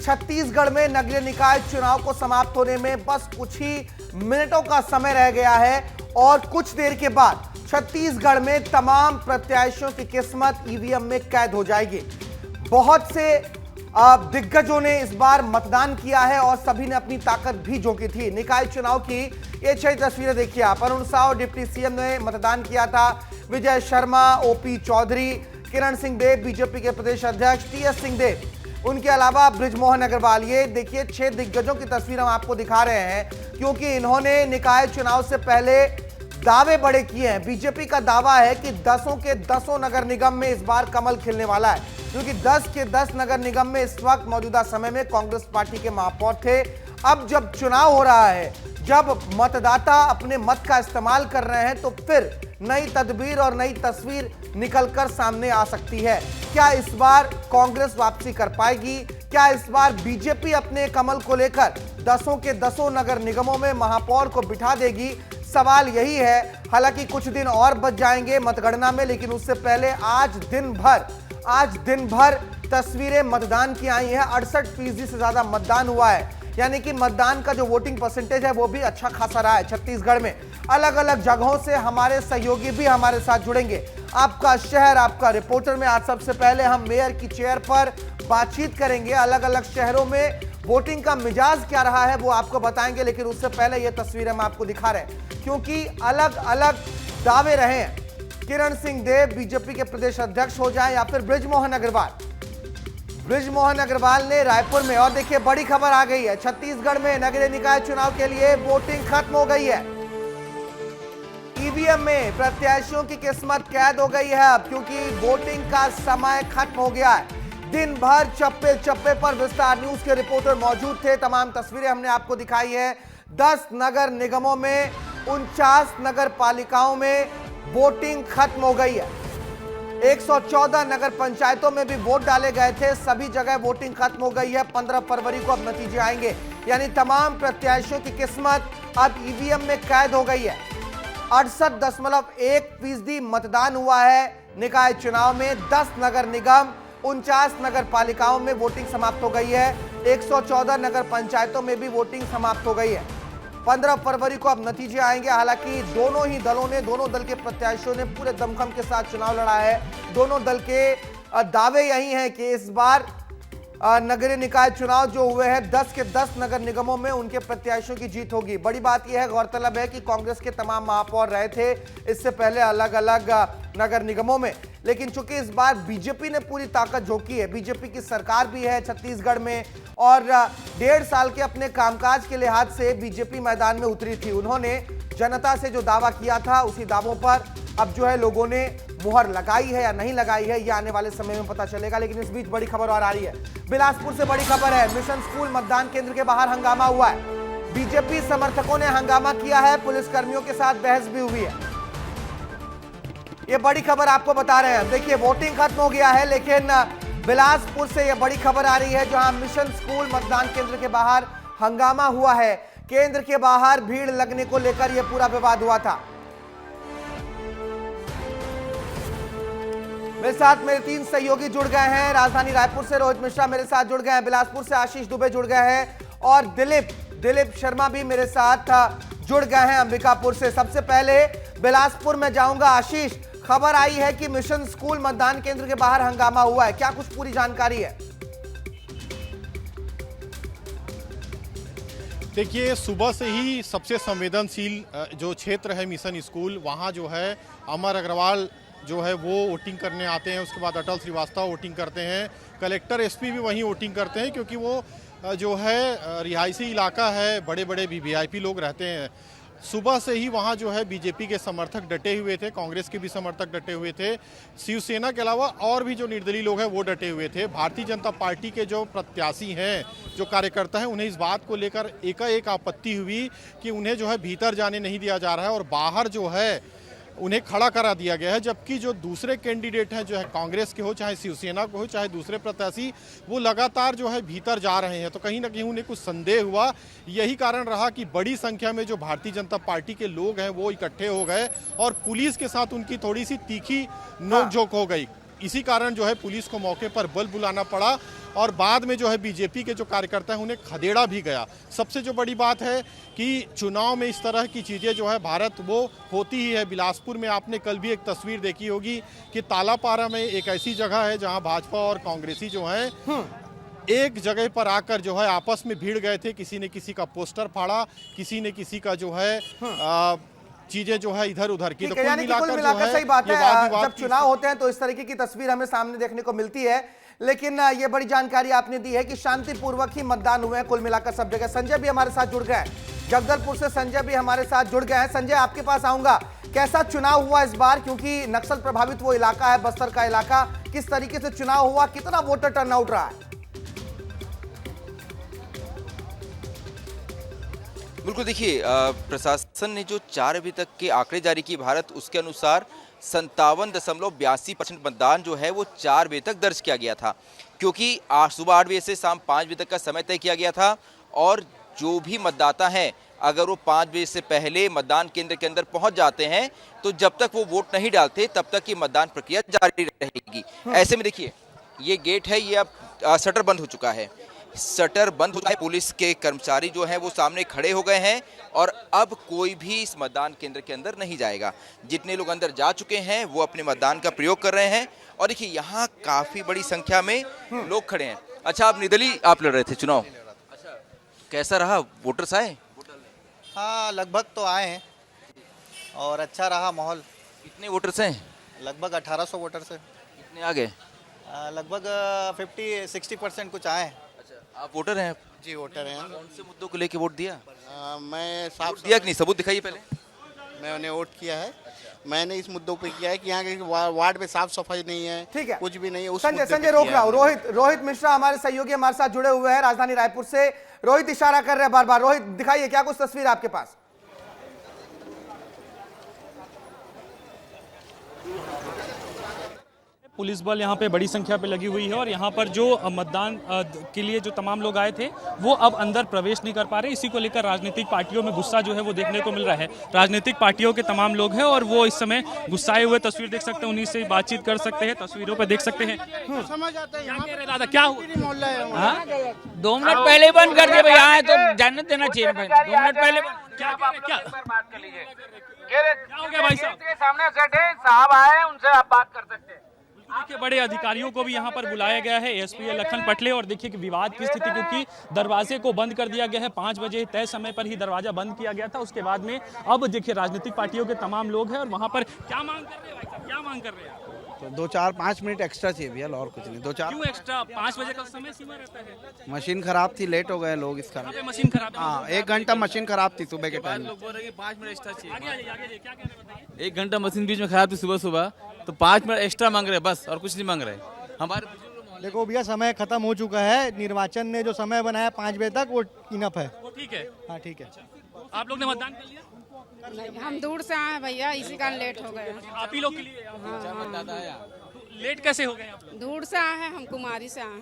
छत्तीसगढ़ में नगरीय निकाय चुनाव को समाप्त होने में बस कुछ ही मिनटों का समय रह गया है और कुछ देर के बाद छत्तीसगढ़ में तमाम प्रत्याशियों की किस्मत ईवीएम में कैद हो जाएगी। बहुत से दिग्गजों ने इस बार मतदान किया है और सभी ने अपनी ताकत भी झोंकी थी। निकाय चुनाव की ये 6 तस्वीरें देखिए आप। अरुण साव डिप्टी सीएम ने मतदान किया था। विजय शर्मा, ओपी चौधरी, किरण सिंह देव बीजेपी के प्रदेश अध्यक्ष, टीएस सिंहदेव, उनके अलावा बृजमोहन अग्रवाल। ये देखिए 6 दिग्गजों की तस्वीर हम आपको दिखा रहे हैं क्योंकि इन्होंने निकाय चुनाव से पहले दावे बड़े किए हैं। बीजेपी का दावा है कि 10 के 10 नगर निगम में इस बार कमल खिलने वाला है क्योंकि 10 के 10 नगर निगम में इस वक्त मौजूदा समय में कांग्रेस पार्टी के महापौर थे। अब जब चुनाव हो रहा है, जब मतदाता अपने मत का इस्तेमाल कर रहे हैं तो फिर नई तदबीर और नई तस्वीर निकलकर सामने आ सकती है। क्या इस बार कांग्रेस वापसी कर पाएगी? क्या इस बार बीजेपी अपने कमल को लेकर 10 के 10 नगर निगमों में महापौर को बिठा देगी? सवाल यही है। हालांकि कुछ दिन और बच जाएंगे मतगणना में, लेकिन उससे पहले आज दिन भर तस्वीरें मतदान की आई हैं। 68% से ज्यादा मतदान हुआ है, यानी कि मतदान का जो वोटिंग परसेंटेज है वो भी अच्छा खासा रहा है छत्तीसगढ़ में। अलग अलग जगहों से हमारे सहयोगी भी हमारे साथ जुड़ेंगे। आपका शहर, आपका रिपोर्टर में आज सबसे पहले हम मेयर की चेयर पर बातचीत करेंगे। अलग अलग शहरों में वोटिंग का मिजाज क्या रहा है वो आपको बताएंगे, लेकिन उससे पहले ये तस्वीरें हम आपको दिखा रहे हैं क्योंकि अलग अलग दावे रहे हैं। किरण सिंह देव बीजेपी के प्रदेश अध्यक्ष हो जाए या फिर बृजमोहन अग्रवाल ने रायपुर में, और देखिए बड़ी खबर आ गई है, छत्तीसगढ़ में नगरीय निकाय चुनाव के लिए वोटिंग खत्म हो गई है। ईवीएम में प्रत्याशियों की किस्मत कैद हो गई है अब क्योंकि वोटिंग का समय खत्म हो गया है। दिन भर चप्पे चप्पे पर विस्तार न्यूज के रिपोर्टर मौजूद थे। तमाम तस्वीरें हमने आपको दिखाई है। 10 नगर निगमों में 49 नगर पालिकाओं में वोटिंग खत्म हो गई है। 114 नगर पंचायतों में भी वोट डाले गए थे, सभी जगह वोटिंग खत्म हो गई है। 15 फरवरी को अब नतीजे आएंगे, यानी तमाम प्रत्याशियों की किस्मत अब ईवीएम में कैद हो गई है। 68.1% मतदान हुआ है निकाय चुनाव में। 10 नगर निगम, 49 नगर पालिकाओं में वोटिंग समाप्त हो गई है। 114 नगर पंचायतों में भी वोटिंग समाप्त हो गई है। 15 फरवरी को अब नतीजे आएंगे। हालांकि दोनों दल के प्रत्याशियों ने पूरे दमखम के साथ चुनाव लड़ा है। दोनों दल के दावे यही हैं कि इस बार नगरीय निकाय चुनाव जो हुए हैं 10 के 10 नगर निगमों में उनके प्रत्याशियों की जीत होगी। बड़ी बात यह है, गौरतलब है कि कांग्रेस के तमाम महापौर रहे थे इससे पहले अलग अलग नगर निगमों में, लेकिन चूंकि इस बार बीजेपी ने पूरी ताकत झोंकी है, बीजेपी की सरकार भी है छत्तीसगढ़ में और 1.5 साल के अपने कामकाज के लिहाज से बीजेपी मैदान में उतरी थी। उन्होंने जनता से जो दावा किया था उसी दावों पर अब जो है लोगों ने मुहर लगाई है या नहीं लगाई है यह आने वाले समय में पता चलेगा। लेकिन इस बीच बड़ी खबर और आ रही है। बिलासपुर से बड़ी खबर है, मिशन स्कूल मतदान केंद्र के बाहर हंगामा हुआ है। बीजेपी समर्थकों ने हंगामा किया है, पुलिसकर्मियों के साथ बहस भी हुई है। ये बड़ी खबर आपको बता रहे हैं। देखिए वोटिंग खत्म हो गया है, लेकिन बिलासपुर से यह बड़ी खबर आ रही है जहां मिशन स्कूल मतदान केंद्र के बाहर हंगामा हुआ है। केंद्र के बाहर भीड़ लगने को लेकर यह पूरा विवाद हुआ था। मेरे साथ मेरे 3 सहयोगी जुड़ गए हैं। राजधानी रायपुर से रोहित मिश्रा मेरे साथ जुड़ गए हैं, बिलासपुर से आशीष दुबे जुड़ गए हैं और दिलीप शर्मा भी मेरे साथ जुड़ गए हैं अंबिकापुर से। सबसे पहले बिलासपुर में जाऊंगा। आशीष, खबर आई है कि मिशन स्कूल मतदान केंद्र के बाहर हंगामा हुआ है, क्या कुछ पूरी जानकारी है? देखिए सुबह से ही सबसे संवेदनशील जो क्षेत्र है मिशन स्कूल, वहाँ जो है अमर अग्रवाल जो है वो वोटिंग करने आते हैं। उसके बाद अटल श्रीवास्तव वोटिंग करते हैं, कलेक्टर एसपी भी वहीं वोटिंग करते हैं क्योंकि वो जो है रिहायशी इलाका है, बड़े बड़े वीवीआईपी लोग रहते हैं। सुबह से ही वहाँ जो है बीजेपी के समर्थक डटे हुए थे, कांग्रेस के भी समर्थक डटे हुए थे, शिवसेना के अलावा और भी जो निर्दलीय लोग हैं वो डटे हुए थे। भारतीय जनता पार्टी के जो प्रत्याशी हैं, जो कार्यकर्ता हैं, उन्हें इस बात को लेकर एकाएक आपत्ति हुई कि उन्हें जो है भीतर जाने नहीं दिया जा रहा है और बाहर जो है उन्हें खड़ा करा दिया गया है। जबकि जो दूसरे कैंडिडेट हैं, जो है कांग्रेस के हो चाहे शिवसेना के हो चाहे दूसरे प्रत्याशी, वो लगातार जो है भीतर जा रहे हैं। तो कहीं ना कहीं उन्हें कुछ संदेह हुआ। यही कारण रहा कि बड़ी संख्या में जो भारतीय जनता पार्टी के लोग हैं वो इकट्ठे हो गए और पुलिस के साथ उनकी थोड़ी सी तीखी नोकझोंक हो गई। इसी कारण जो है पुलिस को मौके पर बल बुलाना पड़ा और बाद में जो है बीजेपी के जो कार्यकर्ता हैं उन्हें खदेड़ा भी गया। सबसे जो बड़ी बात है कि चुनाव में इस तरह की चीज़ें जो है भारत वो होती ही है। बिलासपुर में आपने कल भी एक तस्वीर देखी होगी कि तालापारा में एक ऐसी जगह है जहां भाजपा और कांग्रेसी जो है एक जगह पर आकर जो है आपस में भिड़ गए थे। किसी ने किसी का पोस्टर फाड़ा, किसी ने किसी का जो है चीजें जो है इधर उधर की। तो कुल मिलाकर सही बात है, जब चुनाव होते हैं तो इस तरीके की तस्वीर हमें सामने देखने को मिलती है। लेकिन ये बड़ी जानकारी आपने दी है कि शांतिपूर्वक ही मतदान हुए हैं कुल मिलाकर सब जगह। संजय भी हमारे साथ जुड़ गए हैं, जगदलपुर से संजय भी हमारे साथ जुड़ गए हैं। संजय, आपके पास आऊंगा, कैसा चुनाव हुआ इस बार, क्योंकि नक्सल प्रभावित वो इलाका है, बस्तर का इलाका, किस तरीके से चुनाव हुआ, कितना वोटर टर्नआउट रहा है? बिल्कुल, देखिए प्रशासन ने जो 4 अभी तक के आंकड़े जारी किए भारत, उसके अनुसार 57.82% मतदान जो है वो 4 बजे तक दर्ज किया गया था, क्योंकि आज सुबह 8 बजे से शाम 5 बजे तक का समय तय किया गया था। और जो भी मतदाता हैं अगर वो 5 बजे से पहले मतदान केंद्र के अंदर पहुंच जाते हैं तो जब तक वो वोट नहीं डालते तब तक की मतदान प्रक्रिया जारी रहेगी। ऐसे में देखिए ये गेट है, ये अब शटर बंद हो चुका है, शटर बंद हो चुका है। पुलिस के कर्मचारी जो हैं वो सामने खड़े हो गए हैं और अब कोई भी इस मतदान केंद्र के अंदर नहीं जाएगा। जितने लोग अंदर जा चुके हैं वो अपने मतदान का प्रयोग कर रहे हैं। और देखिए यहाँ काफी बड़ी संख्या में लोग खड़े हैं। अच्छा, आप निर्दलीय आप लड़ रहे थे चुनाव, अच्छा कैसा रहा, वोटर्स आए? हाँ, लगभग तो आए हैं और अच्छा रहा माहौल। कितने वोटर्स हैं? लगभग 1800 वोटर्स हैं। कितने आ गए? लगभग 50-60% कुछ आए हैं। अच्छा, आप वोटर हैं? जी वोटर हैं। कौन से मुद्दों को लेके वोट दिया? मैं साफ दिया कि नहीं, सबूत दिखाइए पहले। मैंने वोट किया है। मैंने इस मुद्दों पे किया है कि यहाँ के वार्ड में साफ सफाई नहीं है, ठीक है, कुछ भी नहीं है। उस संजय रोक रहा हूँ। रोहित मिश्रा हमारे सहयोगी हमारे साथ जुड़े हुए हैं राजधानी रायपुर से। रोहित इशारा कर रहे हैं बार बार। रोहित, दिखाइए क्या कुछ तस्वीर आपके पास। पुलिस बल यहाँ पे बड़ी संख्या पे लगी हुई है और यहाँ पर जो मतदान के लिए जो तमाम लोग आए थे वो अब अंदर प्रवेश नहीं कर पा रहे। इसी को लेकर राजनीतिक पार्टियों में गुस्सा जो है वो देखने को मिल रहा है। राजनीतिक पार्टियों के तमाम लोग हैं और वो इस समय गुस्साए हुए तस्वीर देख सकते हैं, उन्हीं से बातचीत कर सकते हैं, तस्वीरों पे देख सकते हैं। समझ आता है दादा क्या हुआ? 2 मिनट पहले बंद कर दिया भैया, आए तो जाने देना चाहिए। 2 मिनट पहले क्या बात कर लीजिए। हो गया भाई साहब? के सामने सेट है, साहब आए, उनसे आप बात कर सकते हैं। देखिए बड़े अधिकारियों को भी यहाँ पर बुलाया गया है, एसपी लखन पटले। और देखिए कि विवाद की स्थिति, क्योंकि दरवाजे को बंद कर दिया गया है, 5 बजे तय समय पर ही दरवाजा बंद किया गया था। उसके बाद में अब देखिए राजनीतिक पार्टियों के तमाम लोग हैं और वहाँ पर क्या मांग कर रहे हैं भाई साहब, क्या मांग कर रहे हैं? तो 2-4-5 मिनट एक्स्ट्रा चाहिए भैया, और कुछ नहीं। 2-4 क्यों एक्स्ट्रा? 5 बजे का समय सीमा रहता है। मशीन खराब थी, लेट हो गए लोग इस कारण। मशीन खराब है? हाँ, 1 घंटा मशीन खराब थी सुबह के टाइम। लोग बोल रहे हैं 5 मिनट एक्स्ट्रा चाहिए। आगे क्या कह रहे हैं बताइए। 1 घंटा मशीन बीच में खराब थी सुबह सुबह, तो 5 मिनट एक्स्ट्रा मांग रहे हैं बस, और कुछ नहीं मांग रहे। हमारे देखो भैया समय खत्म हो चुका है। निर्वाचन ने जो समय बनाया 5 बजे तक वो इनफ है। वो ठीक है? हाँ ठीक है। आप लोग ने मतदान कर लिया? हम दूर से आए हैं भैया, इसी कारण लेट हो गए। आप ही लोग के लिए? लेट कैसे हो गए आप? दूर से आए हैं, हम कुमारी से आए हैं।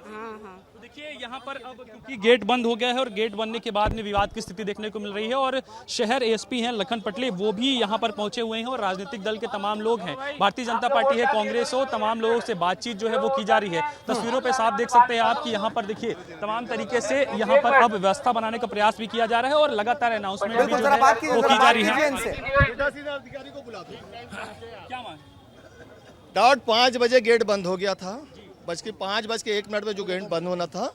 हाँ। तो देखिए यहाँ पर अब क्योंकि गेट बंद हो गया है और गेट बनने के बाद में विवाद की स्थिति देखने को मिल रही है और शहर एसपी हैं लखन पटले, वो भी यहाँ पर पहुंचे हुए हैं और राजनीतिक दल के तमाम लोग हैं, भारतीय जनता पार्टी है, कांग्रेस हो, तमाम लोगों से बातचीत जो है वो की जा रही है। तस्वीरों पे साफ देख सकते हैं आप कि यहाँ पर देखिए तमाम तरीके से यहाँ पर अब व्यवस्था बनाने का प्रयास भी किया जा रहा है और लगातार अनाउंसमेंट भी जो है वो की जा रही है। क्या मांग? 5 बजे गेट बंद हो गया था, 5:05 में जो गेट बंद होना था,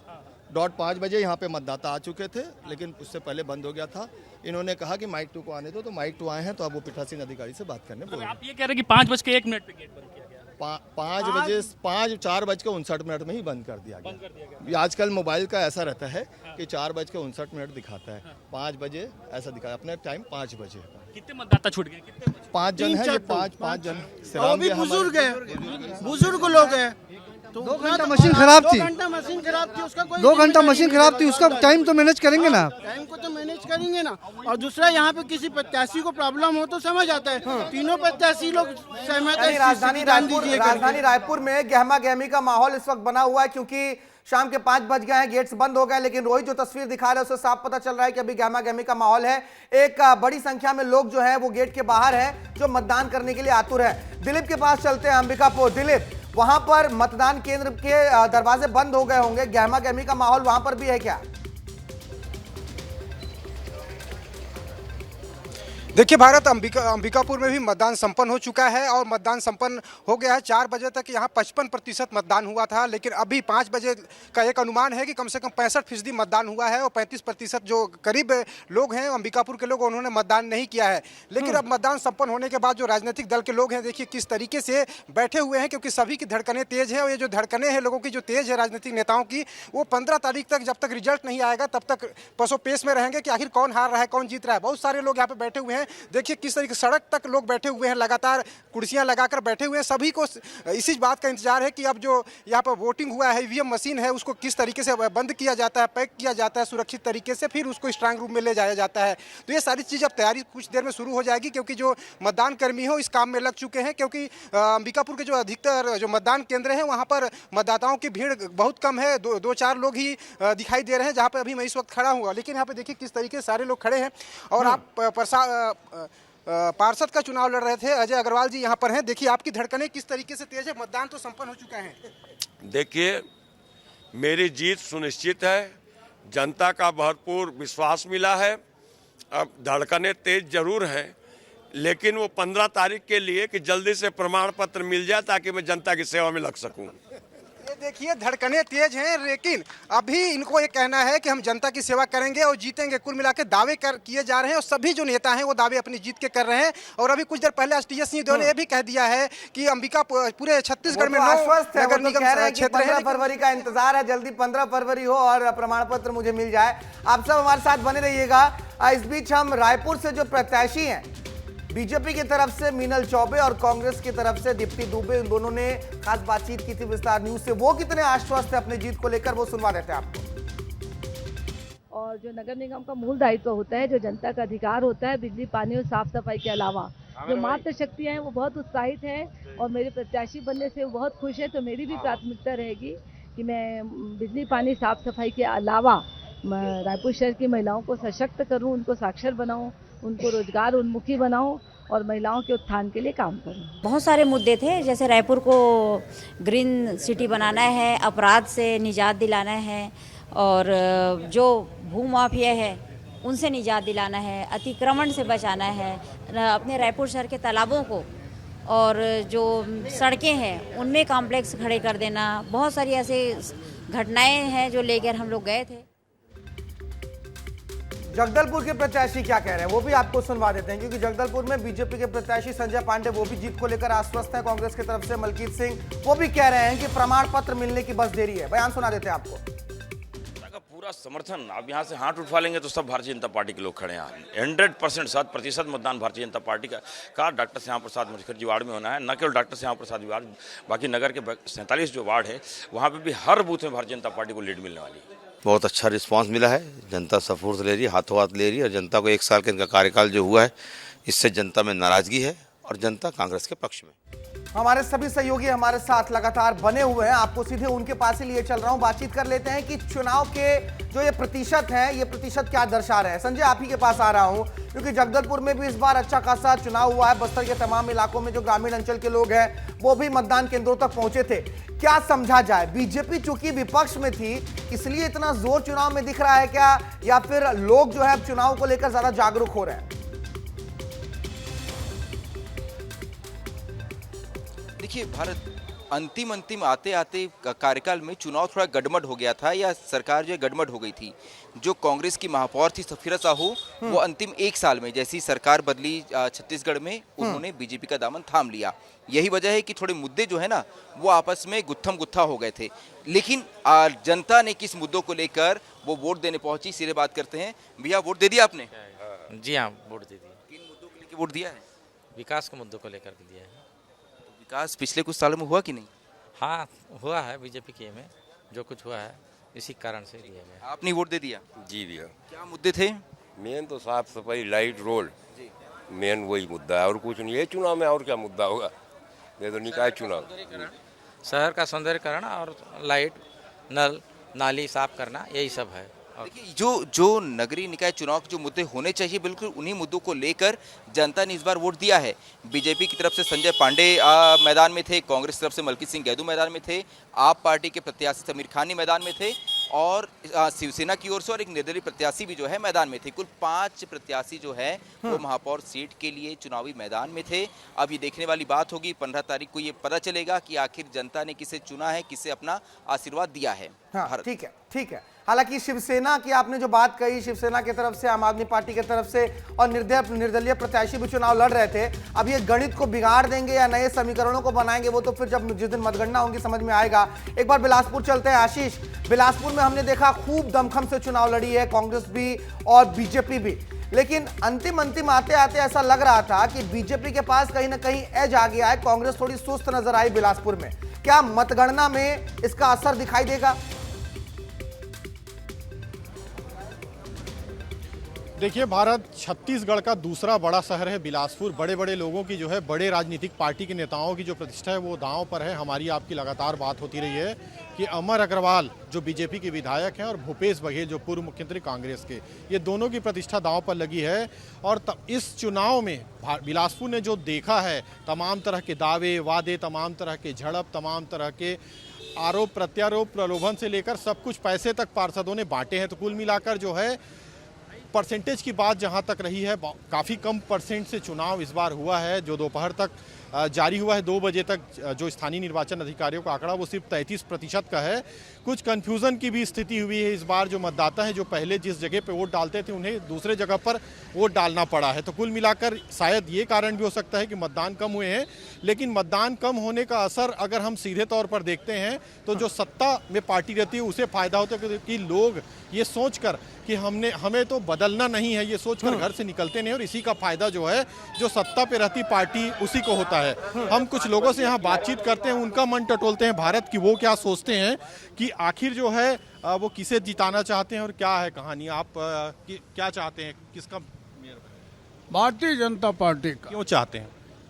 5:05 बजे यहाँ पे मतदाता आ चुके थे, लेकिन उससे पहले बंद हो गया था। इन्होंने कहा कि माइक 2 को आने दो, तो माइक 2 आए हैं, तो अब वो पीठासीन अधिकारी से बात करने बोले। आप ये कह रहे हैं कि 5:01 पे गेट बंद किया गया? 4:59 में ही बंद कर दिया गया। आजकल मोबाइल का ऐसा रहता है कि 4:59 दिखाता है, 5 बजे ऐसा दिखा, अपने टाइम 5 बजे। कितने मतदाता छूट गए? 5 जन है, 5 जन। वो भी बुजुर्ग है, बुजुर्ग लोग हैं। 2 घंटा मशीन खराब थी, 2 घंटा मशीन खराब थी, उसका 2 घंटा मशीन खराब थी, उसका टाइम तो मैनेज करेंगे ना। टाइम को तो मैनेज खर्च करेंगे ना। और दूसरा यहाँ पे किसी प्रत्याशी को प्रॉब्लम हो तो समझ आता है, तीनों प्रत्याशी लोग सहमत है। राजधानी रायपुर में गहमा गहमी का माहौल इस वक्त बना हुआ है, क्योंकि शाम के 5 बज गए हैं, गेट्स बंद हो गए, लेकिन रोहित जो तस्वीर दिखा रहे हैं उससे साफ पता चल रहा है कि अभी गहमा गहमी का माहौल है। एक बड़ी संख्या में लोग जो है वो गेट के बाहर है, जो मतदान करने के लिए आतुर है। दिलीप के पास चलते हैं, अंबिकापुर। दिलीप, वहां पर मतदान केंद्र के दरवाजे बंद हो गए होंगे, गहमा गहमी का माहौल वहां पर भी है क्या? देखिए भारत, अंबिकापुर में भी मतदान संपन्न हो चुका है और मतदान संपन्न हो गया है। 4 बजे तक यहाँ 55% मतदान हुआ था, लेकिन अभी 5 बजे का एक अनुमान है कि कम से कम 65% मतदान हुआ है और 35% जो करीब लोग हैं अंबिकापुर के लोग, उन्होंने मतदान नहीं किया है। लेकिन अब मतदान संपन्न होने के बाद जो राजनीतिक दल के लोग हैं, देखिए किस तरीके से बैठे हुए हैं, क्योंकि सभी की धड़कनें तेज है। और ये जो धड़कनें हैं लोगों की जो तेज है राजनीतिक नेताओं की, वो 15 तारीख तक जब तक रिजल्ट नहीं आएगा तब तक पसोपेश में रहेंगे कि आखिर कौन हार रहा है, कौन जीत रहा है। बहुत सारे लोग यहाँ पे बैठे हुए हैं, देखिए किस तरीके सड़क तक लोग बैठे हुए हैं, लगातार कुर्सियां लगाकर बैठे हुए हैं। सभी को इसी बात का इंतजार है कि अब जो यहाँ पर वोटिंग हुआ है, ईवीएम मशीन है, उसको किस तरीके से बंद किया जाता है, पैक किया जाता है सुरक्षित तरीके से, फिर उसको स्ट्रांग रूम में ले जाया जाता है। तो ये सारी चीज़ अब तैयारी कुछ देर में शुरू हो जाएगी, क्योंकि जो मतदान कर्मी हो इस काम में लग चुके हैं। क्योंकि अंबिकापुर के जो अधिकतर जो मतदान केंद्र हैं वहाँ पर मतदाताओं की भीड़ बहुत कम है, 2-4 लोग ही दिखाई दे रहे हैं, जहाँ पर अभी मैं इस वक्त खड़ा हूँ। लेकिन यहाँ पे देखिए किस तरीके से सारे लोग खड़े हैं। और आप पार्षद का चुनाव लड़ रहे थे अजय अग्रवाल जी यहाँ पर हैं। देखिए आपकी धड़कनें किस तरीके से तेज है, मतदान तो संपन्न हो चुका है। देखिए मेरी जीत सुनिश्चित है, जनता का भरपूर विश्वास मिला है। अब धड़कनें तेज जरूर हैं, लेकिन वो 15 तारीख के लिए कि जल्दी से प्रमाण पत्र मिल जाए ताकि मैं जनता की सेवा में लग सकूं। देखिए धड़कनें तेज हैं, लेकिन अभी इनको ये कहना है कि हम जनता की सेवा करेंगे और जीतेंगे। कुल मिलाकर दावे किए जा रहे हैं और सभी जो नेता हैं वो दावे अपनी जीत के कर रहे हैं। और अभी कुछ देर पहले एसटीएस सिंह ने ये भी कह दिया है कि अंबिका पूरे छत्तीसगढ़ में नगर निगम क्षेत्र है। 15 फरवरी का इंतजार है, जल्दी 15 फरवरी हो और प्रमाण पत्र मुझे मिल जाए। आप सब हमारे साथ बने रहिएगा। इस बीच हम रायपुर से जो प्रत्याशी हैं, बीजेपी की तरफ से मीनल चौबे और कांग्रेस की तरफ से दीप्ति दुबे, उन दोनों ने खास बातचीत की थी विस्तार न्यूज से। वो कितने आश्वस्त है अपनी जीत को लेकर, वो सुनवा देते हैं आपको। और जो नगर निगम का मूल दायित्व होता है, जो जनता का अधिकार होता है, बिजली, पानी और साफ सफाई के अलावा जो मात्र शक्तियाँ हैं वो बहुत उत्साहित हैं और मेरे प्रत्याशी बनने से वो बहुत खुश है। तो मेरी भी प्राथमिकता रहेगी कि मैं बिजली, पानी, साफ सफाई के अलावा रायपुर शहर की महिलाओं को सशक्त करूं, उनको साक्षर बनाऊं, उनको रोजगार उन्मुखी बनाऊं और महिलाओं के उत्थान के लिए काम करूं। बहुत सारे मुद्दे थे, जैसे रायपुर को ग्रीन सिटी बनाना है, अपराध से निजात दिलाना है और जो भूमाफिया है उनसे निजात दिलाना है, अतिक्रमण से बचाना है, अपने रायपुर शहर के तालाबों को और जो सड़कें हैं उनमें कॉम्प्लेक्स खड़े कर देना। बहुत सारी ऐसे घटनाएं हैं जो लेकर हम लोग गए थे। जगदलपुर के प्रत्याशी क्या कह रहे हैं वो भी आपको सुनवा देते हैं, क्योंकि जगदलपुर में बीजेपी के प्रत्याशी संजय पांडे वो भी जीत को लेकर आश्वस्त हैं। कांग्रेस की तरफ से मलकीत सिंह वो भी कह रहे हैं कि प्रमाण पत्र मिलने की बस देरी है। बयान सुना देते हैं आपको। पूरा समर्थन, आप यहाँ से हाथ उठवा लेंगे तो सब भारतीय जनता पार्टी के लोग खड़े हैं। 100% 100% मतदान भारतीय जनता पार्टी का डॉक्टर श्यामा प्रसाद मुखर्जी वार्ड में होना है। न केवल डॉक्टर श्यामा प्रसाद वार्ड, बाकी नगर के 47 जो वार्ड है वहाँ पे भी हर बूथ में भारतीय जनता पार्टी को लीड मिलने वाली है। बहुत अच्छा रिस्पांस मिला है, जनता सफूर्त ले रही है, हाथों हाथ ले रही है। और जनता को 1 साल के इनका कार्यकाल जो हुआ है इससे जनता में नाराजगी है और जनता कांग्रेस के पक्ष में। हमारे सभी सहयोगी हमारे साथ लगातार बने हुए हैं, आपको सीधे उनके पास ही लिए चल रहा हूं। बातचीत कर लेते हैं कि चुनाव के जो ये प्रतिशत है, ये प्रतिशत क्या दर्शा रहे हैं। संजय, आप ही के पास आ रहा हूं, क्योंकि जगदलपुर में भी इस बार अच्छा खासा चुनाव हुआ है। बस्तर के तमाम इलाकों में जो ग्रामीण अंचल के लोग हैं वो भी मतदान केंद्रों तक पहुंचे थे। क्या समझा जाए, बीजेपी चूंकि विपक्ष में थी इसलिए इतना जोर चुनाव में दिख रहा है क्या, या फिर लोग जो है अब चुनाव को लेकर ज्यादा जागरूक हो रहे हैं? देखिए भारत, अंतिम आते आते कार्यकाल में चुनाव थोड़ा गड़बड़ हो गया था, या सरकार जो है गड़बड़ हो गई थी। जो कांग्रेस की महापौर थी सफीरा साहू, वो अंतिम 1 साल में जैसी सरकार बदली छत्तीसगढ़ में, उन्होंने बीजेपी का दामन थाम लिया। यही वजह है कि थोड़े मुद्दे जो है ना वो आपस में गुत्थम गुत्था हो गए थे। लेकिन जनता ने किस मुद्दों को लेकर वो वोट देने पहुंची, सीधे बात करते हैं। भैया, वोट दे दिया आपने? जी हाँ, वोट दे दिया। किन मुद्दों को लेकर वोट दिया है? विकास के मुद्दों को लेकर के दिया है। विकास पिछले कुछ सालों में हुआ कि नहीं? हाँ हुआ है, बीजेपी के में जो कुछ हुआ है इसी कारण से दिया गया। आपने वोट दे दिया? जी दिया। क्या मुद्दे थे? मेन तो साफ सफाई, लाइट, रोड, मेन वही मुद्दा है और कुछ नहीं है चुनाव में। और क्या मुद्दा होगा? ये तो निकाय चुनाव। शहर का सौंदर्यकरण और लाइट, नल, नाली साफ करना, यही सब है। देखिए जो नगरीय निकाय चुनाव के जो मुद्दे होने चाहिए, बिल्कुल उन्हीं मुद्दों को लेकर जनता ने इस बार वोट दिया है। बीजेपी की तरफ से संजय पांडे मैदान में थे, कांग्रेस की तरफ से मलकीत सिंह गैदू मैदान में थे, आप पार्टी के प्रत्याशी समीर खान मैदान में थे और शिवसेना की ओर से और एक निर्दलीय प्रत्याशी भी जो है मैदान में थे। कुल 5 प्रत्याशी जो है वो महापौर सीट के लिए चुनावी मैदान में थे। अब ये देखने वाली बात होगी 15 तारीख को ये पता चलेगा कि आखिर जनता ने किसे चुना है, किसे अपना आशीर्वाद दिया है। हाँ, ठीक है। हालांकि शिवसेना की आपने जो बात कही, शिवसेना की तरफ से, आम आदमी पार्टी की तरफ से और निर्दलीय प्रत्याशी भी चुनाव लड़ रहे थे। अब ये गणित को बिगाड़ देंगे या नए समीकरणों को बनाएंगे, वो तो फिर जब जिस दिन मतगणना होगी समझ में आएगा। एक बार बिलासपुर चलते हैं आशीष। बिलासपुर में हमने देखा खूब दमखम से चुनाव लड़ी है कांग्रेस भी और बीजेपी भी, लेकिन अंतिम आते आते ऐसा लग रहा था कि बीजेपी के पास कहीं ना कहीं एज आ गया है, कांग्रेस थोड़ी सुस्त नजर आई बिलासपुर में। क्या मतगणना में इसका असर दिखाई देगा? देखिए, भारत छत्तीसगढ़ का दूसरा बड़ा शहर है बिलासपुर। बड़े बड़े लोगों की जो है, बड़े राजनीतिक पार्टी के नेताओं की जो प्रतिष्ठा है वो दांव पर है। हमारी आपकी लगातार बात होती रही है कि अमर अग्रवाल जो बीजेपी के विधायक हैं और भूपेश बघेल जो पूर्व मुख्यमंत्री कांग्रेस के, ये दोनों की प्रतिष्ठा दांव पर लगी है। और इस चुनाव में बिलासपुर ने जो देखा है, तमाम तरह के दावे वादे, तमाम तरह के झड़प, तमाम तरह के आरोप प्रत्यारोप, प्रलोभन से लेकर सब कुछ पैसे तक पार्षदों ने बांटे हैं। तो कुल मिलाकर जो है परसेंटेज की बात जहां तक रही है, काफ़ी कम परसेंट से चुनाव इस बार हुआ है। जो दोपहर तक जारी हुआ है 2 बजे तक, जो स्थानीय निर्वाचन अधिकारियों का आंकड़ा वो सिर्फ 33% का है। कुछ कन्फ्यूज़न की भी स्थिति हुई है इस बार। जो मतदाता हैं, जो पहले जिस जगह पे वोट डालते थे, उन्हें दूसरे जगह पर वोट डालना पड़ा है। तो कुल मिलाकर शायद ये कारण भी हो सकता है कि मतदान कम हुए हैं। लेकिन मतदान कम होने का असर अगर हम सीधे तौर पर देखते हैं तो जो सत्ता में पार्टी रहती है उसे फ़ायदा होता है, क्योंकि लोग ये सोचकर कि हमें तो बदलना नहीं है, ये सोचकर घर से निकलते नहीं, और इसी का फायदा जो है जो सत्ता पे रहती पार्टी उसी को होता है। हम कुछ लोगों से यहाँ बातचीत करते हैं, उनका मन टटोलते हैं भारत की, वो क्या सोचते हैं कि आखिर जो है वो किसे जिताना चाहते हैं और क्या है कहानी। आप क्या चाहते हैं, किसका? भारतीय जनता पार्टी का। क्यों चाहते हैं?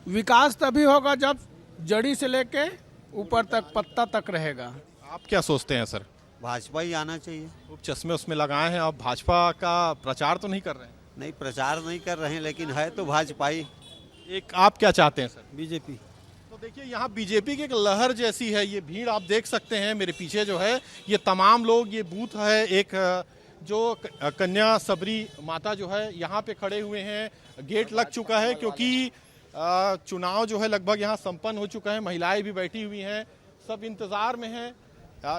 विकास तभी होगा जब जड़ी से लेके ऊपर तक पत्ता तक रहेगा। आप क्या सोचते हैं सर? भाजपा ही आना चाहिए। चश्मे उसमें लगाए हैं, आप भाजपा का प्रचार तो नहीं कर रहे हैं? नहीं, प्रचार नहीं कर रहे हैं, लेकिन है तो भाजपा ही। एक आप क्या चाहते हैं सर? बीजेपी। तो देखिए, यहाँ बीजेपी की एक लहर जैसी है, ये भीड़ आप देख सकते हैं मेरे पीछे जो है, ये तमाम लोग, ये बूथ है एक जो कन्या सबरी माता जो है यहाँ पे खड़े हुए हैं। गेट लग चुका है क्योंकि चुनाव जो है लगभग यहाँ संपन्न हो चुका है। महिलाएं भी बैठी हुई हैं, सब इंतज़ार में हैं।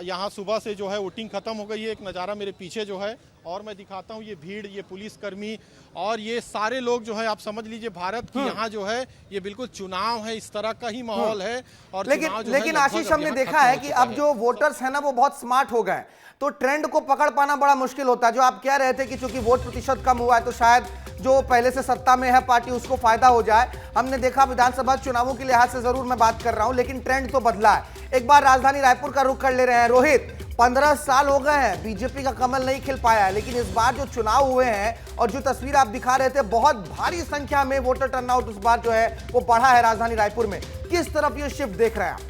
यहाँ सुबह से जो है वोटिंग खत्म हो गई है। एक नज़ारा मेरे पीछे जो है, और मैं दिखाता हूँ, ये भीड़, ये पुलिसकर्मी और ये सारे लोग जो है, आप समझ लीजिए भारत की यहाँ जो है ये बिल्कुल चुनाव है, इस तरह का ही माहौल है। और लेकिन आशीष, हमने देखा है कि अब जो वोटर्स है ना वो बहुत स्मार्ट हो गए, तो ट्रेंड को पकड़ पाना बड़ा मुश्किल होता है। जो आप कह रहे थे कि चूंकि वोट प्रतिशत कम हुआ है तो शायद जो पहले से सत्ता में है पार्टी उसको फायदा हो जाए। हमने देखा विधानसभा चुनावों के लिहाज से जरूर मैं बात कर रहा हूं, लेकिन ट्रेंड तो बदला है। एक बार राजधानी रायपुर का रुख कर ले रहे हैं रोहित। 15 साल हो गए हैं बीजेपी का कमल नहीं खिल पाया है, लेकिन इस बार जो चुनाव हुए हैं और जो तस्वीर आप दिखा रहे थे, बहुत भारी संख्या में वोटर टर्नआउट इस बार जो है वो बढ़ा है राजधानी रायपुर में। किस तरफ ये शिफ्ट देख रहे हैं आप?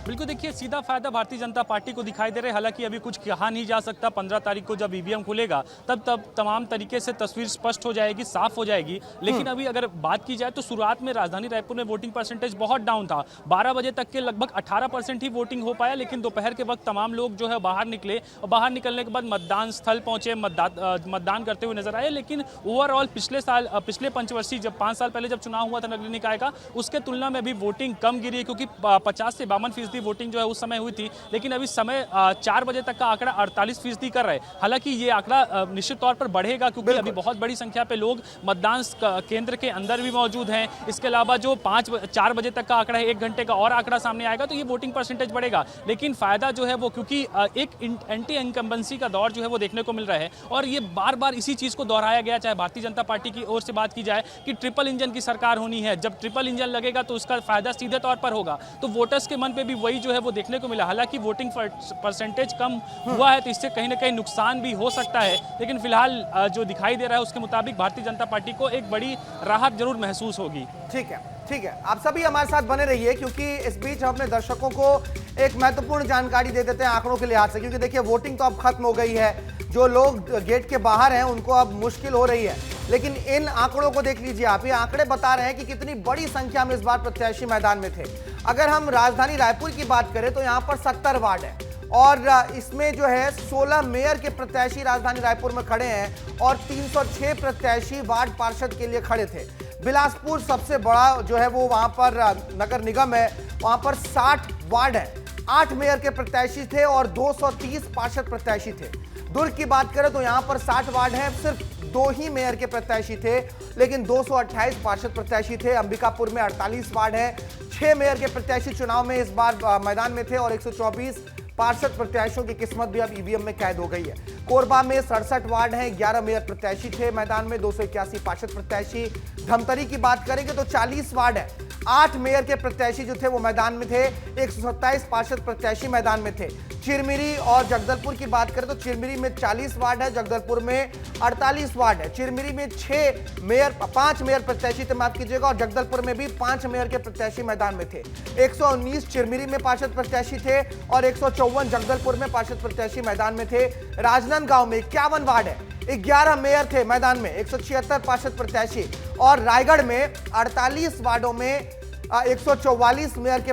बिल्कुल, देखिए सीधा फायदा भारतीय जनता पार्टी को दिखाई दे रहा है। हालांकि अभी कुछ कहा नहीं जा सकता, 15 तारीख को जब ईवीएम खुलेगा तब तमाम तरीके से तस्वीर स्पष्ट हो जाएगी, साफ हो जाएगी। लेकिन अभी अगर बात की जाए तो शुरुआत में राजधानी रायपुर में वोटिंग परसेंटेज बहुत डाउन था। 12 बजे तक के लगभग 18% ही वोटिंग हो पाया, लेकिन दोपहर के वक्त तमाम लोग जो है बाहर निकले और बाहर निकलने के बाद मतदान स्थल पहुंचे, मतदान करते हुए नजर आए। लेकिन ओवरऑल पिछले पंचवर्षीय जब 5 साल पहले जब चुनाव हुआ था नगरीय निकाय का, उसके तुलना में भी वोटिंग कम गिरी है, क्योंकि 50 से 52% वोटिंग जो है उस समय हुई थी। लेकिन अभी समय 4 बजे तक का आंकड़ा 48% कर रहे हैं। हालांकि ये आंकड़ा निश्चित तौर पर बढ़ेगा, क्योंकि अभी बहुत बड़ी संख्या पे लोग मतदान केंद्र के अंदर भी मौजूद हैं। इसके अलावा जो 4 बजे तक का आंकड़ा है, 1 घंटे का और आंकड़ा सामने आएगा तो ये वोटिंग परसेंटेज बढ़ेगा। लेकिन फायदा जो है वो, क्योंकि एक एंटी इनकम्बेंसी का दौर जो है वो देखने को मिल रहा है, और ये बार बार इसी चीज को दोहराया गया, चाहे भारतीय जनता पार्टी की ओर से बात की जाए कि ट्रिपल इंजन की सरकार होनी है। जब ट्रिपल इंजन लगेगा तो उसका फायदा सीधे तौर पर होगा। तो वोटर्स के मन पे भी वही जो है वो देखने को मिला। हालांकि वोटिंग परसेंटेज कम हुआ है तो इससे कहीं ना कहीं नुकसान भी हो सकता है, लेकिन फिलहाल जो दिखाई दे रहा है उसके मुताबिक भारतीय जनता पार्टी को एक बड़ी राहत जरूर महसूस होगी। ठीक है, आप सभी हमारे साथ बने रहिए, क्योंकि इस बीच हम अपने दर्शकों को एक महत्वपूर्ण जानकारी दे देते हैं आंकड़ों के लिहाज से, क्योंकि देखिए वोटिंग तो अब खत्म हो गई है, जो लोग गेट के बाहर हैं उनको अब मुश्किल हो रही है, लेकिन इन आंकड़ों को देख लीजिए आप। ये आंकड़े बता रहे हैं कि कितनी बड़ी संख्या में इस बार प्रत्याशी मैदान में थे। अगर हम राजधानी रायपुर की बात करें तो यहाँ पर 70 वार्ड है और इसमें जो है 16 मेयर के प्रत्याशी राजधानी रायपुर में खड़े हैं और 306 प्रत्याशी वार्ड पार्षद के लिए खड़े थे। बिलासपुर सबसे बड़ा जो है वो वहां पर नगर निगम है, वहां पर 60 वार्ड है, 8 मेयर के प्रत्याशी थे और 230 पार्षद प्रत्याशी थे। दुर्ग की बात करें तो यहां पर 60 वार्ड है, सिर्फ 2 ही मेयर के प्रत्याशी थे, लेकिन 228 पार्षद प्रत्याशी थे। अंबिकापुर में 48 वार्ड है, 6 मेयर के प्रत्याशी चुनाव में इस बार मैदान में थे और 124 पार्षद प्रत्याशियों की किस्मत भी अब ईवीएम में कैद हो गई है। कोरबा में 67 वार्ड हैं, 11 मेयर प्रत्याशी थे मैदान में, 281 पार्षद प्रत्याशी। धमतरी की बात करेंगे तो 40 वार्ड है, 8 मेयर के प्रत्याशी जो थे वो मैदान में थे, 127 पार्षद प्रत्याशी मैदान में थे। चिरमिरी और जगदलपुर की बात करें तो चिरमिरी में 40 वार्ड है, जगदलपुर में 48 वार्ड है। चिरमिरी में 5 मेयर प्रत्याशी थे, माफ कीजिएगा, और जगदलपुर में भी 5 मेयर के प्रत्याशी मैदान में थे। 119 चिरमिरी में पार्षद प्रत्याशी थे और 154 जगदलपुर में पार्षद प्रत्याशी मैदान में थे। राजनांदगांव में 51 वार्ड है, 11 मेयर थे मैदान में, 176 पार्षद प्रत्याशी, और रायगढ़ में 48 वार्डों में 144 मेयर के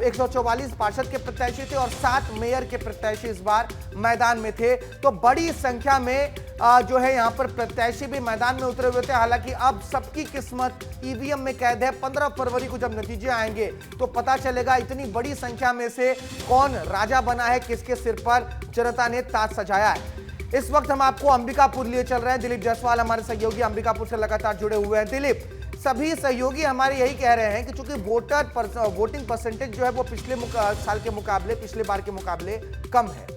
144 पार्षद के प्रत्याशी थे और 7 मेयर के प्रत्याशी इस बार मैदान में थे। तो बड़ी संख्या में जो है यहाँ पर प्रत्याशी भी मैदान में उतरे हुए थे। हालांकि अब सबकी किस्मत ईवीएम में कैद है। 15 फरवरी को जब नतीजे आएंगे तो पता चलेगा इतनी बड़ी संख्या में से कौन राजा बना है, किसके सिर पर जनता ने ताज सजाया है। इस वक्त हम आपको अंबिकापुर लिए चल रहे हैं। दिलीप जायसवाल हमारे सहयोगी अंबिकापुर से लगातार जुड़े हुए हैं। दिलीप, सभी सहयोगी हमारे यही कह रहे हैं कि चूंकि वोटिंग परसेंटेज जो है वो पिछले साल के मुकाबले, पिछले बार के मुकाबले कम है,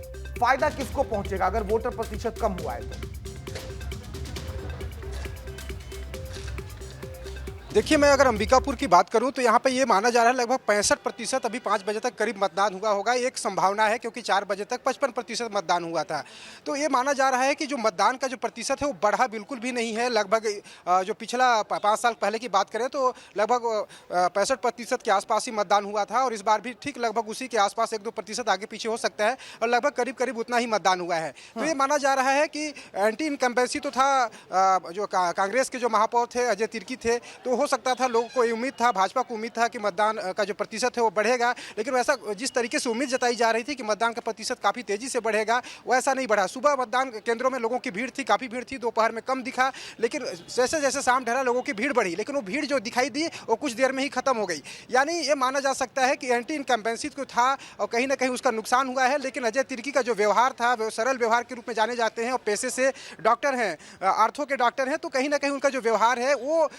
फायदा किसको पहुंचेगा अगर वोटर प्रतिशत कम हुआ है तो? देखिए, मैं अगर अंबिकापुर की बात करूं तो यहाँ पे ये माना जा रहा है लगभग 65% अभी 5 बजे तक करीब मतदान हुआ होगा। एक संभावना है क्योंकि 4 बजे तक 55% मतदान हुआ था। तो ये माना जा रहा है कि जो मतदान का जो प्रतिशत है वो बढ़ा बिल्कुल भी नहीं है। लगभग जो पिछला 5 साल पहले की बात करें तो लगभग 65% के आसपास ही मतदान हुआ था और इस बार भी ठीक लगभग उसी के आसपास 1-2% आगे पीछे हो सकता है और लगभग करीब करीब उतना ही मतदान हुआ है। तो ये माना जा रहा है कि एंटी इनकम्बेंसी तो था, जो कांग्रेस के जो महापौर थे अजय तिर्की थे, तो हो सकता था, लोगों को उम्मीद था, भाजपा को उम्मीद था कि मतदान का जो प्रतिशत है वो बढ़ेगा, लेकिन वैसा जिस तरीके से उम्मीद जताई जा रही थी कि मतदान का प्रतिशत काफ़ी तेजी से बढ़ेगा, वैसा नहीं बढ़ा। सुबह मतदान केंद्रों में लोगों की भीड़ थी, काफ़ी भीड़ थी, दोपहर में कम दिखा, लेकिन जैसे जैसे शाम ढला लोगों की भीड़ बढ़ी, लेकिन वो भीड़ जो दिखाई दी वो कुछ देर में ही खत्म हो गई। यानी ये माना जा सकता है कि एंटी इनकम्बेंसी को था और कहीं ना कहीं उसका नुकसान हुआ है। लेकिन अजय तिर्की का जो व्यवहार था वो सरल व्यवहार के रूप में जाने जाते हैं और पेशे से डॉक्टर हैं, आर्थो के डॉक्टर हैं, तो कहीं ना कहीं उनका जो व्यवहार है वो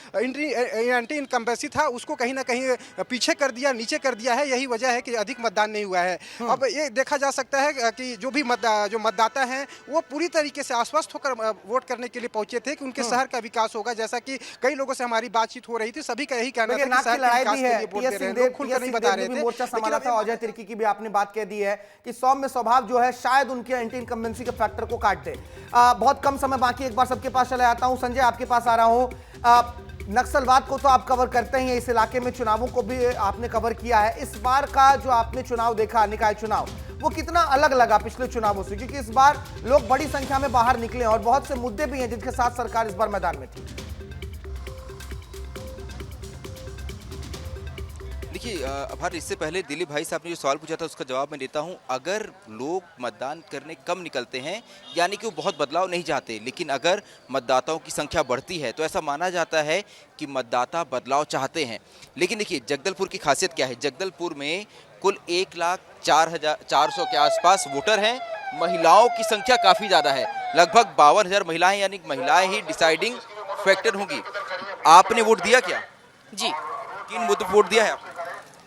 एंटी इनकम्बेंसी था, उसको कहीं ना कहीं पीछे कर दिया, नीचे कर दिया है। यही वजह है कि अधिक मतदान नहीं हुआ है। अब ये देखा जा सकता है कि जो भी मतदाता हैं वो पूरी तरीके से आश्वस्त होकर वोट करने के लिए पहुंचे थे कि उनके शहर का विकास होगा। जैसा कि कई लोगों से हमारी बातचीत हो रही थी, सभी का यही कहना था कि शहर के विकास के लिए वोट दे रहे हैं। लोग खुलकर नहीं बता रहे थे। मोर्चा संभाला था, अजय तिर्की की भी आपने बात कह दी है कि सौम्य स्वभाव जो है शायद उनके एंटी इनकम्बेंसी के फैक्टर को काट दे। बहुत कम समय बाकी, एक बार सबके पास चला जाता हूं। संजय, आपके पास आ रहा हूं। नक्सलवाद को तो आप कवर करते ही हैं, इस इलाके में चुनावों को भी आपने कवर किया है। इस बार का जो आपने चुनाव देखा, निकाय चुनाव, वो कितना अलग लगा पिछले चुनावों से? क्योंकि इस बार लोग बड़ी संख्या में बाहर निकले और बहुत से मुद्दे भी हैं जिनके साथ सरकार इस बार मैदान में थी। देखिए अभार, इससे पहले दिलीप भाई साहब ने जो सवाल पूछा था उसका जवाब मैं देता हूं। अगर लोग मतदान करने कम निकलते हैं यानी कि वो बहुत बदलाव नहीं चाहते, लेकिन अगर मतदाताओं की संख्या बढ़ती है तो ऐसा माना जाता है कि मतदाता बदलाव चाहते हैं। लेकिन देखिए जगदलपुर की खासियत क्या है, जगदलपुर में कुल 1,04,400 के आसपास वोटर हैं। महिलाओं की संख्या काफ़ी ज़्यादा है, लगभग 52,000 महिलाएं, यानी महिलाएं ही डिसाइडिंग फैक्टर होंगी। आपने वोट दिया क्या? जी। किन मुद्दों पर वोट दिया है आपने?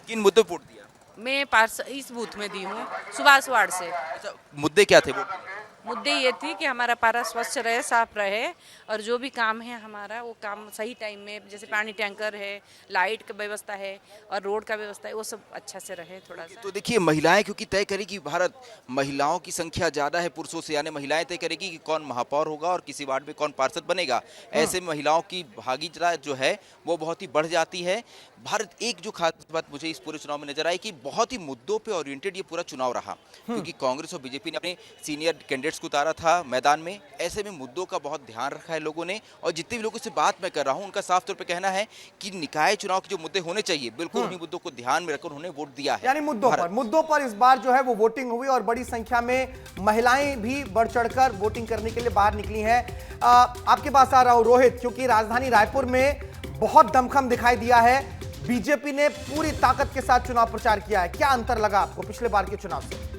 किन मुद्दों पर वोट दिया? मैं इस बूथ में दी हूँ, सुभाष वार्ड से। अच्छा, मुद्दे क्या थे वोट? मुद्दे ये थी कि हमारा पारा स्वच्छ रहे, साफ रहे और जो भी काम है हमारा वो काम सही टाइम में, जैसे पानी टैंकर है, लाइट की व्यवस्था है और रोड का व्यवस्था है, वो सब अच्छा से रहे थोड़ा सा। तो देखिए महिलाएं क्योंकि तय करेगी, भारत महिलाओं की संख्या ज़्यादा है पुरुषों से, यानी महिलाएं तय करेगी कि कौन महापौर होगा और किसी वार्ड में कौन पार्षद बनेगा। ऐसे में महिलाओं की भागीदारी जो है वो बहुत ही बढ़ जाती है। भारत एक जो खास बात मुझे इस पूरे चुनाव में नजर आई कि बहुत ही मुद्दों पे ओरिएंटेड ये पूरा चुनाव रहा, क्योंकि कांग्रेस और बीजेपी ने अपने सीनियर कैंडिडेट्स को उतारा था मैदान में। ऐसे में मुद्दों का बहुत ध्यान रखा है लोगों ने, और जितने भी लोगों से बात मैं कर रहा हूं उनका साफ तौर पे कहना है कि निकाय चुनाव के जो मुद्दे होने चाहिए बिल्कुल उन्हीं मुद्दों को ध्यान में रखकर उन्होंने वोट दिया है। यानी मुद्दों पर इस बार जो है वो वोटिंग हुई और बड़ी संख्या में महिलाएं भी बढ़ चढ़कर वोटिंग करने के लिए बाहर निकली हैं। आपके पास आ रहा हूं रोहित, क्योंकि राजधानी रायपुर में बहुत दमखम दिखाई दिया है। बीजेपी ने पूरी ताकत के साथ चुनाव प्रचार किया है, क्या अंतर लगा आपको पिछले बार के चुनाव से?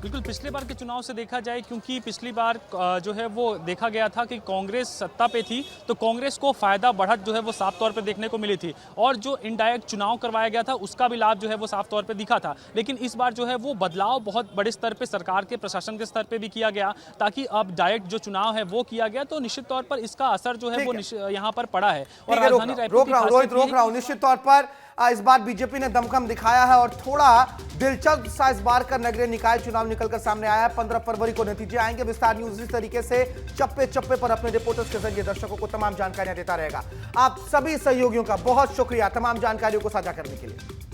बिल्कुल पिछले बार के चुनाव से देखा जाए, क्योंकि पिछली बार जो है वो देखा गया था कि कांग्रेस सत्ता पे थी तो कांग्रेस को फायदा बढ़त जो है वो साफ तौर पे देखने को मिली थी, और जो इनडायरेक्ट चुनाव करवाया गया था उसका भी लाभ जो है वो साफ तौर पे दिखा था। लेकिन इस बार जो है वो बदलाव बहुत बड़े स्तर पे सरकार के प्रशासन के स्तर पे भी किया गया, ताकि अब डायरेक्ट जो चुनाव है वो किया गया, तो निश्चित तौर पर इसका असर जो है वो यहाँ पर पड़ा है। और राजधानी रोक रहा हूं, निश्चित तौर पर इस बार बीजेपी ने दमखम दिखाया है और थोड़ा दिलचस्प सा इस बार का नगरीय निकाय चुनाव निकलकर सामने आया है। 15 फरवरी को नतीजे आएंगे। विस्तार न्यूज इस तरीके से चप्पे चप्पे पर अपने रिपोर्टर्स के जरिए दर्शकों को तमाम जानकारियां देता रहेगा। आप सभी सहयोगियों का बहुत शुक्रिया तमाम जानकारियों को साझा करने के लिए।